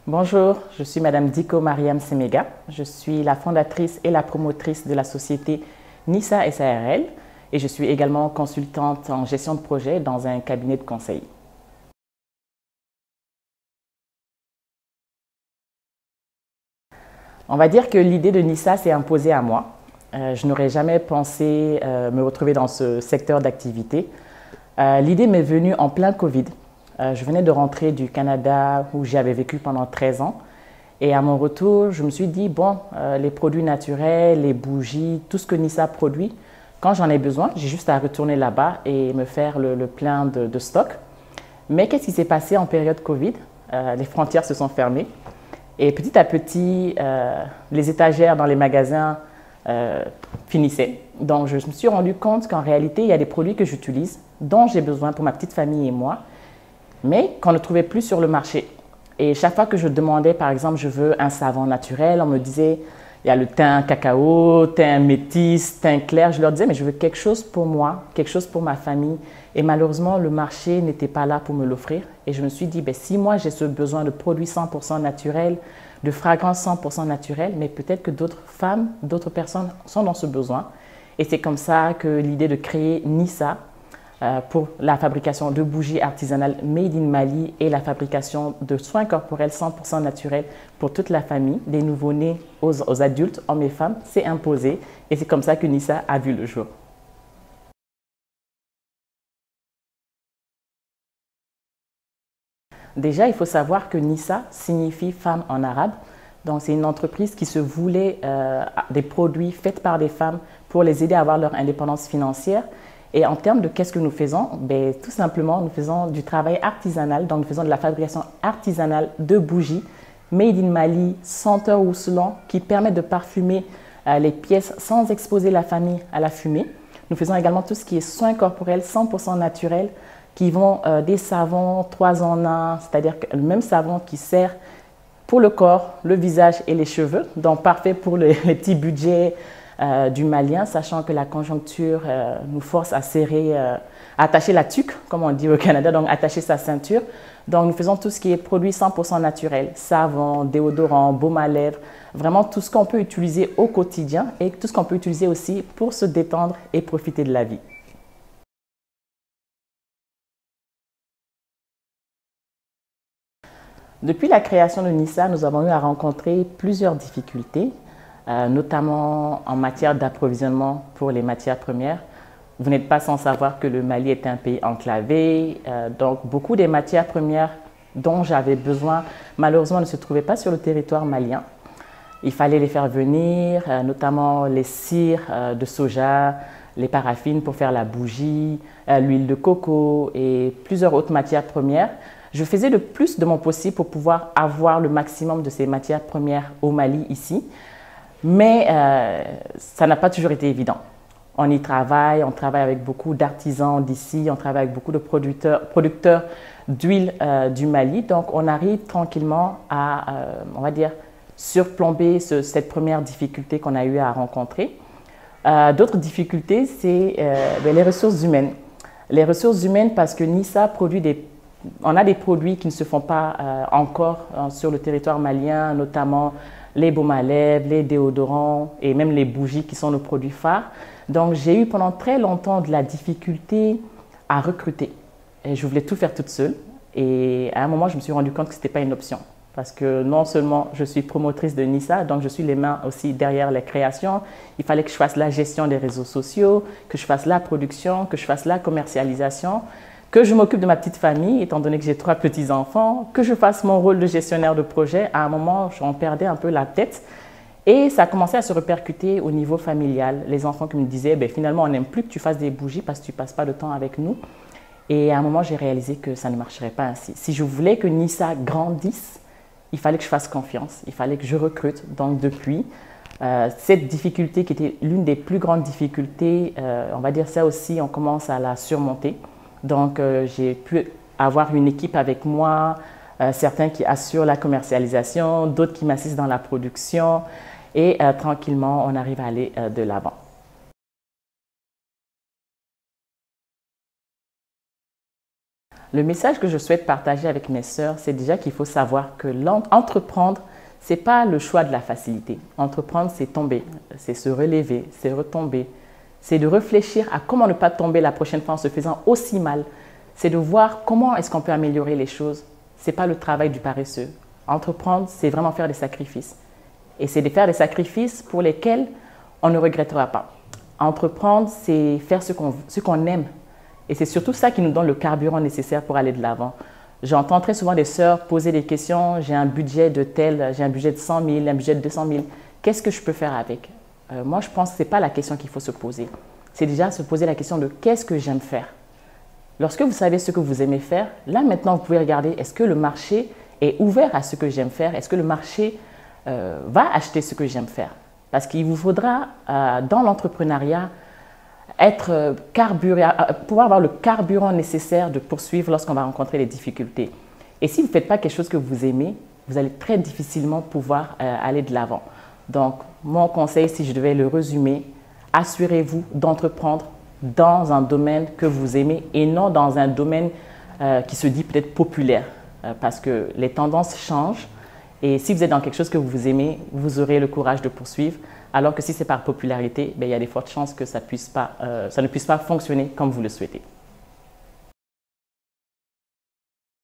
Bonjour, je suis Madame Diko Mariam Semega. Je suis la fondatrice et la promotrice de la société Nissa SARL et je suis également consultante en gestion de projet dans un cabinet de conseil. On va dire que l'idée de Nissa s'est imposée à moi. Je n'aurais jamais pensé me retrouver dans ce secteur d'activité. L'idée m'est venue en plein Covid. Je venais de rentrer du Canada où j'y avais vécu pendant 13 ans. Et à mon retour, je me suis dit, bon, les produits naturels, les bougies, tout ce que Nissa produit, quand j'en ai besoin, j'ai juste à retourner là-bas et me faire le plein de stock. Mais qu'est-ce qui s'est passé en période Covid? Les frontières se sont fermées. Et petit à petit, les étagères dans les magasins finissaient. Donc, je me suis rendu compte qu'en réalité, il y a des produits que j'utilise, dont j'ai besoin pour ma petite famille et moi, mais qu'on ne trouvait plus sur le marché. Et chaque fois que je demandais, par exemple, je veux un savon naturel, on me disait, il y a le teint cacao, teint métis, teint clair. Je leur disais, mais je veux quelque chose pour moi, quelque chose pour ma famille. Et malheureusement, le marché n'était pas là pour me l'offrir. Et je me suis dit, ben, si moi j'ai ce besoin de produits 100% naturels, de fragrances 100% naturelles, mais peut-être que d'autres femmes, d'autres personnes sont dans ce besoin. Et c'est comme ça que l'idée de créer Nissa pour la fabrication de bougies artisanales made in Mali et la fabrication de soins corporels 100% naturels pour toute la famille, des nouveau-nés aux adultes, hommes et femmes, s'est imposé. Et c'est comme ça que Nissa a vu le jour. Déjà, il faut savoir que Nissa signifie femme en arabe. Donc, c'est une entreprise qui se voulait des produits faits par des femmes pour les aider à avoir leur indépendance financière. Et en termes de qu'est-ce que nous faisons, ben, tout simplement, nous faisons du travail artisanal. Donc, nous faisons de la fabrication artisanale de bougies made in Mali, senteur Rousselan, qui permettent de parfumer les pièces sans exposer la famille à la fumée. Nous faisons également tout ce qui est soins corporels 100% naturels, qui vont des savons 3 en 1, c'est-à-dire le même savon qui sert pour le corps, le visage et les cheveux, donc parfait pour les petits budgets du Malien, sachant que la conjoncture nous force à serrer, à attacher la tuque, comme on dit au Canada, donc attacher sa ceinture. Donc nous faisons tout ce qui est produit 100% naturel, savon, déodorant, baume à lèvres, vraiment tout ce qu'on peut utiliser au quotidien et tout ce qu'on peut utiliser aussi pour se détendre et profiter de la vie. Depuis la création de Nissa, nous avons eu à rencontrer plusieurs difficultés, notamment en matière d'approvisionnement pour les matières premières. Vous n'êtes pas sans savoir que le Mali est un pays enclavé, donc beaucoup des matières premières dont j'avais besoin, malheureusement, ne se trouvaient pas sur le territoire malien. Il fallait les faire venir, notamment les cires de soja, les paraffines pour faire la bougie, l'huile de coco et plusieurs autres matières premières. Je faisais le plus de mon possible pour pouvoir avoir le maximum de ces matières premières au Mali ici, mais ça n'a pas toujours été évident. On y travaille, on travaille avec beaucoup d'artisans d'ici, on travaille avec beaucoup de producteurs d'huile du Mali, donc on arrive tranquillement à, on va dire, surplomber cette première difficulté qu'on a eu à rencontrer. D'autres difficultés, c'est les ressources humaines. Les ressources humaines parce que Nissa produit on a des produits qui ne se font pas encore sur le territoire malien, notamment les baumes à lèvres, les déodorants et même les bougies qui sont nos produits phares. Donc, j'ai eu pendant très longtemps de la difficulté à recruter. Et je voulais tout faire toute seule. Et à un moment, je me suis rendu compte que ce n'était pas une option. Parce que non seulement je suis promotrice de Nissa, donc je suis les mains aussi derrière les créations. Il fallait que je fasse la gestion des réseaux sociaux, que je fasse la production, que je fasse la commercialisation, que je m'occupe de ma petite famille, étant donné que j'ai 3 petits-enfants, que je fasse mon rôle de gestionnaire de projet. À un moment, j'en perdais un peu la tête. Et ça a commencé à se répercuter au niveau familial. Les enfants qui me disaient, ben, finalement, on n'aime plus que tu fasses des bougies parce que tu ne passes pas de temps avec nous. Et à un moment, j'ai réalisé que ça ne marcherait pas ainsi. Si je voulais que Nissa grandisse, il fallait que je fasse confiance, il fallait que je recrute. Donc depuis, cette difficulté qui était l'une des plus grandes difficultés, on va dire ça aussi, on commence à la surmonter. Donc j'ai pu avoir une équipe avec moi, certains qui assurent la commercialisation, d'autres qui m'assistent dans la production et tranquillement, on arrive à aller de l'avant. Le message que je souhaite partager avec mes sœurs, c'est déjà qu'il faut savoir que entreprendre, ce n'est pas le choix de la facilité. Entreprendre, c'est tomber, c'est se relever, c'est retomber. C'est de réfléchir à comment ne pas tomber la prochaine fois en se faisant aussi mal. C'est de voir comment est-ce qu'on peut améliorer les choses. Ce n'est pas le travail du paresseux. Entreprendre, c'est vraiment faire des sacrifices. Et c'est de faire des sacrifices pour lesquels on ne regrettera pas. Entreprendre, c'est faire ce qu'on aime. Et c'est surtout ça qui nous donne le carburant nécessaire pour aller de l'avant. J'entends très souvent des sœurs poser des questions. J'ai un budget de tel, j'ai un budget de 100 000, un budget de 200 000. Qu'est-ce que je peux faire avec? Moi, je pense que ce n'est pas la question qu'il faut se poser. C'est déjà se poser la question de qu'est-ce que j'aime faire? Lorsque vous savez ce que vous aimez faire, là maintenant, vous pouvez regarder est-ce que le marché est ouvert à ce que j'aime faire? Est-ce que le marché va acheter ce que j'aime faire? Parce qu'il vous faudra, dans l'entrepreneuriat, pouvoir avoir le carburant nécessaire de poursuivre lorsqu'on va rencontrer les difficultés. Et si vous ne faites pas quelque chose que vous aimez, vous allez très difficilement pouvoir aller de l'avant. Donc, mon conseil, si je devais le résumer, assurez-vous d'entreprendre dans un domaine que vous aimez et non dans un domaine qui se dit peut-être populaire. Parce que les tendances changent et si vous êtes dans quelque chose que vous aimez, vous aurez le courage de poursuivre. Alors que si c'est par popularité, il y a des fortes chances que ça ne puisse pas fonctionner comme vous le souhaitez.